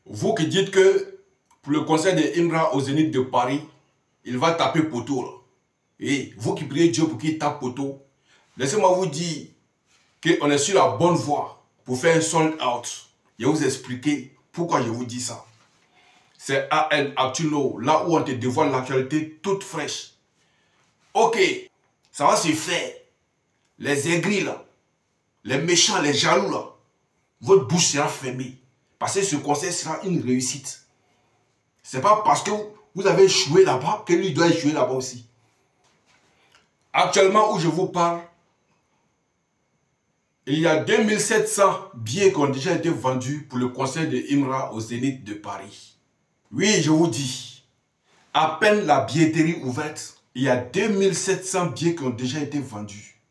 Vous qui dites que pour le concert de Imra au Zénith de Paris, il va taper poteau. Là. Et vous qui priez Dieu pour qu'il tape poteau, laissez-moi vous dire qu'on est sur la bonne voie pour faire un sold out. Je vais vous expliquer pourquoi je vous dis ça. C'est AN Actuno, là où on te dévoile l'actualité toute fraîche. Ok, ça va se faire. Les aigris là, les méchants, les jaloux là, votre bouche sera fermée. Parce que ce concert sera une réussite. C'est pas parce que vous avez échoué là-bas que lui doit échouer là-bas aussi. Actuellement où je vous parle, il y a 2700 billets qui ont déjà été vendus pour le concert de Imra au Zénith de Paris. Oui, je vous dis, à peine la billetterie ouverte, il y a 2700 billets qui ont déjà été vendus.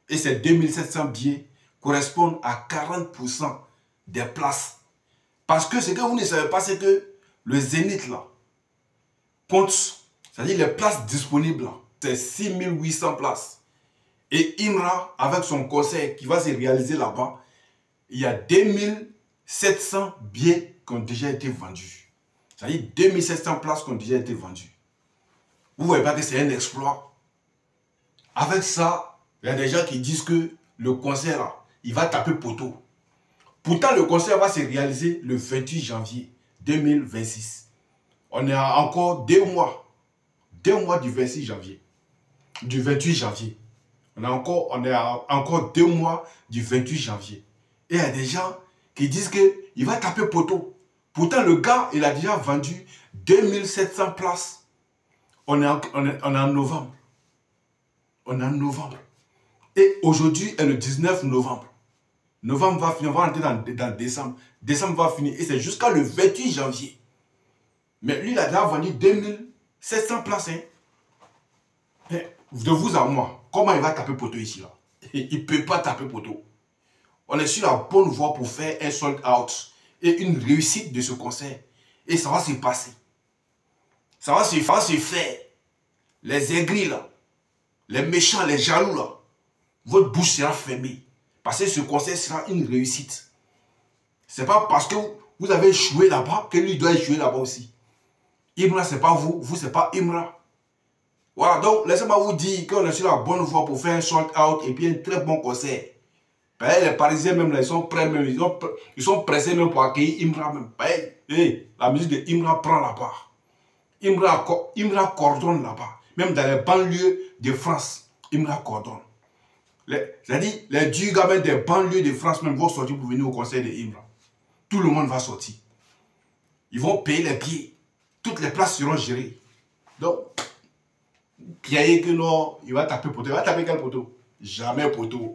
Et ces 2700 billets correspondent à 40% des places. Parce que ce que vous ne savez pas, c'est que le Zénith là compte, c'est-à-dire les places disponibles là, c'est 6800 places. Et Imra, avec son concert qui va se réaliser là-bas, il y a 2700 billets qui ont déjà été vendus. C'est-à-dire 2700 places qui ont déjà été vendues. Vous ne voyez pas que c'est un exploit. Avec ça, il y a des gens qui disent que le concert, là, il va taper poteau. Pourtant, le concert va se réaliser le 28 janvier 2026. On est à encore 2 mois. 2 mois du 26 janvier. Du 28 janvier. On est à encore 2 mois du 28 janvier. Et il y a des gens qui disent qu'il va taper poteau. Pourtant, le gars, il a déjà vendu 2700 places. On est en novembre. On est en novembre. Et aujourd'hui est le 19 novembre. Novembre va finir, on va entrer dans décembre. Décembre va finir et c'est jusqu'à le 28 janvier. Mais lui, il a déjà vendu 2700 places. Hein. De vous à moi, comment il va taper poteau ici là? Il ne peut pas taper poteau. On est sur la bonne voie pour faire un sold out et une réussite de ce concert. Et ça va se passer. Ça va se faire. Les aigris là, les méchants, les jaloux là, votre bouche sera fermée. Parce que ce concert sera une réussite. Ce n'est pas parce que vous avez échoué là-bas que lui doit échouer là-bas aussi. Imra, ce n'est pas vous, vous, ce n'est pas Imra. Voilà, donc laissez-moi vous dire qu'on est sur la bonne voie pour faire un sold out et puis un très bon concert. Les Parisiens même, là, ils sont prêts même, ils sont pressés même pour accueillir Imra même. La musique de Imra prend là-bas. Imra coordonne là-bas. Même dans les banlieues de France, Imra coordonne. C'est-à-dire, les 10 gamins des banlieues de France même vont sortir pour venir au concert de Imra. Tout le monde va sortir. Ils vont payer les billets. Toutes les places seront gérées. Donc, criez que non, il va taper poteau. Il va taper quel poteau? Jamais poteau.